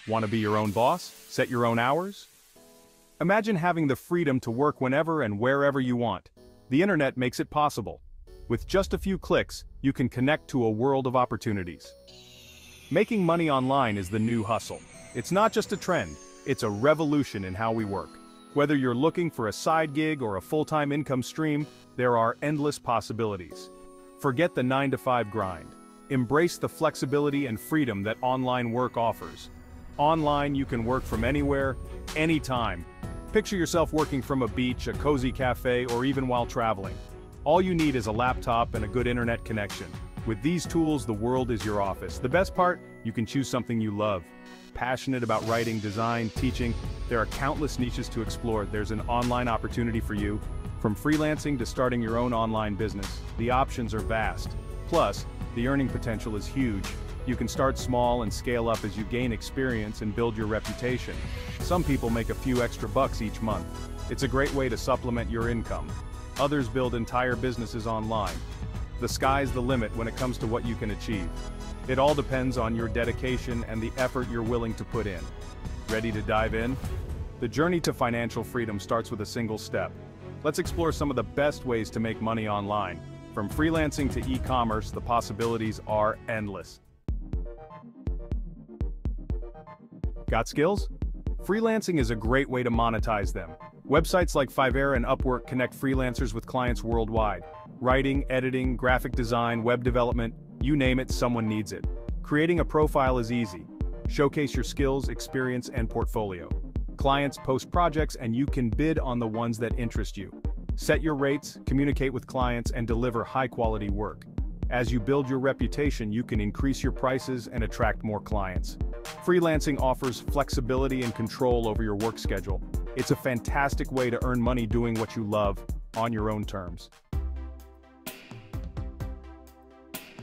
Want to be your own boss? Set your own hours? Imagine having the freedom to work whenever and wherever you want. The internet makes it possible. With just a few clicks, you can connect to a world of opportunities. Making money online is the new hustle. It's not just a trend, it's a revolution in how we work. Whether you're looking for a side gig or a full-time income stream, there are endless possibilities. Forget the 9-to-5 grind. Embrace the flexibility and freedom that online work offers. Online, you can work from anywhere, anytime. Picture yourself working from a beach, a cozy cafe, or even while traveling. All you need is a laptop and a good internet connection. With these tools, the world is your office. The best part, you can choose something you love. Passionate about writing, design, teaching, there are countless niches to explore. There's an online opportunity for you. From freelancing to starting your own online business, the options are vast. Plus, the earning potential is huge. You can start small and scale up as you gain experience and build your reputation. Some people make a few extra bucks each month. It's a great way to supplement your income. Others build entire businesses online. The sky's the limit when it comes to what you can achieve. It all depends on your dedication and the effort you're willing to put in. Ready to dive in? The journey to financial freedom starts with a single step. Let's explore some of the best ways to make money online. From freelancing to e-commerce, the possibilities are endless. Got skills? Freelancing is a great way to monetize them. Websites like Fiverr and Upwork connect freelancers with clients worldwide. Writing, editing, graphic design, web development, you name it, someone needs it. Creating a profile is easy. Showcase your skills, experience, and portfolio. Clients post projects and you can bid on the ones that interest you. Set your rates, communicate with clients, and deliver high-quality work. As you build your reputation, you can increase your prices and attract more clients. Freelancing offers flexibility and control over your work schedule. It's a fantastic way to earn money doing what you love, on your own terms.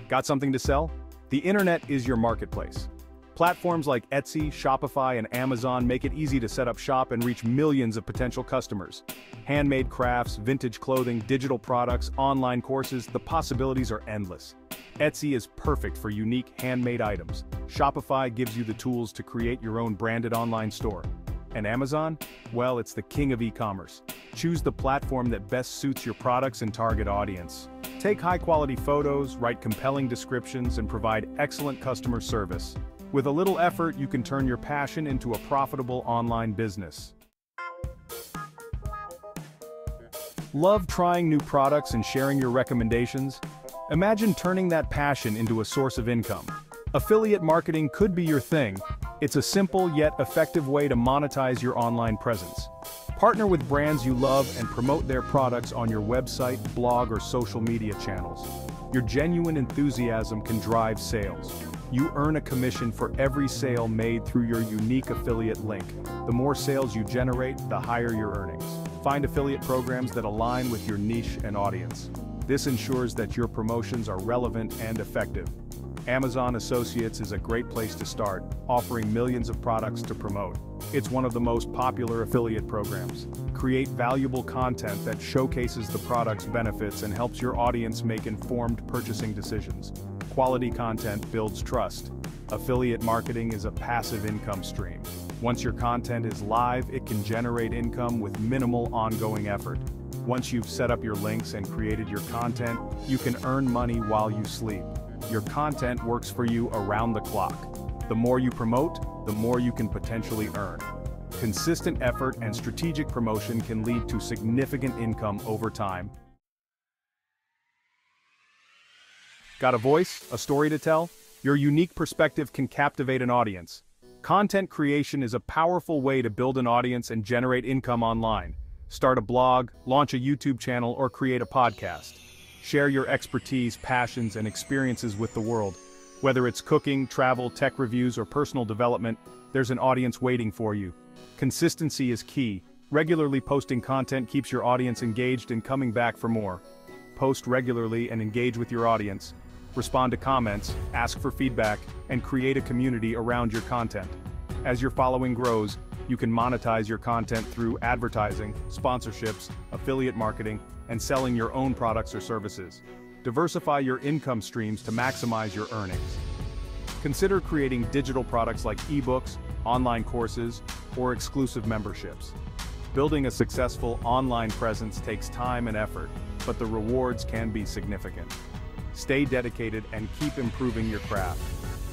Got something to sell? The internet is your marketplace. Platforms like Etsy, Shopify, and Amazon make it easy to set up shop and reach millions of potential customers. Handmade crafts, vintage clothing, digital products, online courses, the possibilities are endless. Etsy is perfect for unique handmade items. Shopify gives you the tools to create your own branded online store. And Amazon? Well, it's the king of e-commerce. Choose the platform that best suits your products and target audience. Take high-quality photos, write compelling descriptions, and provide excellent customer service. With a little effort, you can turn your passion into a profitable online business. Love trying new products and sharing your recommendations? Imagine turning that passion into a source of income. Affiliate marketing could be your thing. It's a simple yet effective way to monetize your online presence. Partner with brands you love and promote their products on your website, blog, or social media channels. Your genuine enthusiasm can drive sales. You earn a commission for every sale made through your unique affiliate link. The more sales you generate, the higher your earnings. Find affiliate programs that align with your niche and audience. This ensures that your promotions are relevant and effective. Amazon Associates is a great place to start, offering millions of products to promote. It's one of the most popular affiliate programs. Create valuable content that showcases the product's benefits and helps your audience make informed purchasing decisions. Quality content builds trust. Affiliate marketing is a passive income stream. Once your content is live, it can generate income with minimal ongoing effort. Once you've set up your links and created your content, you can earn money while you sleep. Your content works for you around the clock. The more you promote, the more you can potentially earn. Consistent effort and strategic promotion can lead to significant income over time. Got a voice, a story to tell? Your unique perspective can captivate an audience. Content creation is a powerful way to build an audience and generate income online. Start a blog, launch a YouTube channel, or create a podcast. Share your expertise, passions, and experiences with the world. Whether it's cooking, travel, tech reviews, or personal development, there's an audience waiting for you. Consistency is key. Regularly posting content keeps your audience engaged and coming back for more. Post regularly and engage with your audience. Respond to comments, ask for feedback, and create a community around your content. As your following grows, you can monetize your content through advertising, sponsorships, affiliate marketing, and selling your own products or services. Diversify your income streams to maximize your earnings. Consider creating digital products like ebooks, online courses, or exclusive memberships. Building a successful online presence takes time and effort, but the rewards can be significant. Stay dedicated and keep improving your craft.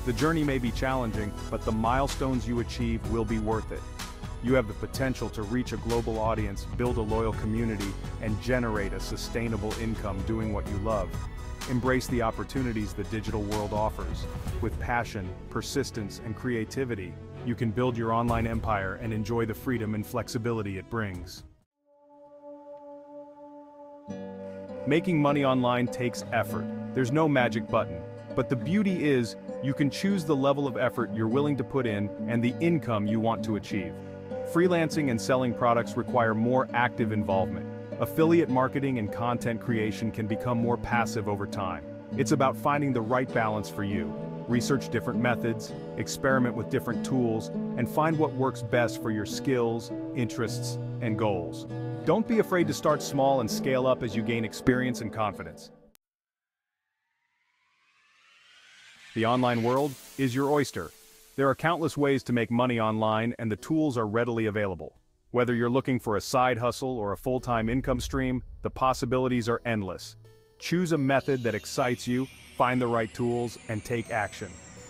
The journey may be challenging, but the milestones you achieve will be worth it. You have the potential to reach a global audience, build a loyal community, and generate a sustainable income doing what you love. Embrace the opportunities the digital world offers. With passion, persistence, and creativity, you can build your online empire and enjoy the freedom and flexibility it brings. Making money online takes effort. There's no magic button. But the beauty is, you can choose the level of effort you're willing to put in and the income you want to achieve. Freelancing and selling products require more active involvement. Affiliate marketing and content creation can become more passive over time. It's about finding the right balance for you. Research different methods, experiment with different tools, and find what works best for your skills, interests, and goals. Don't be afraid to start small and scale up as you gain experience and confidence. The online world is your oyster. There are countless ways to make money online, and the tools are readily available. Whether you're looking for a side hustle or a full-time income stream, the possibilities are endless. Choose a method that excites you, find the right tools, and take action.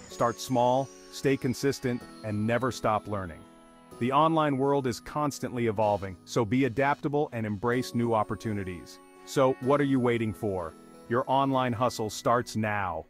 Start small, stay consistent, and never stop learning. The online world is constantly evolving, so be adaptable and embrace new opportunities. So, what are you waiting for? Your online hustle starts now.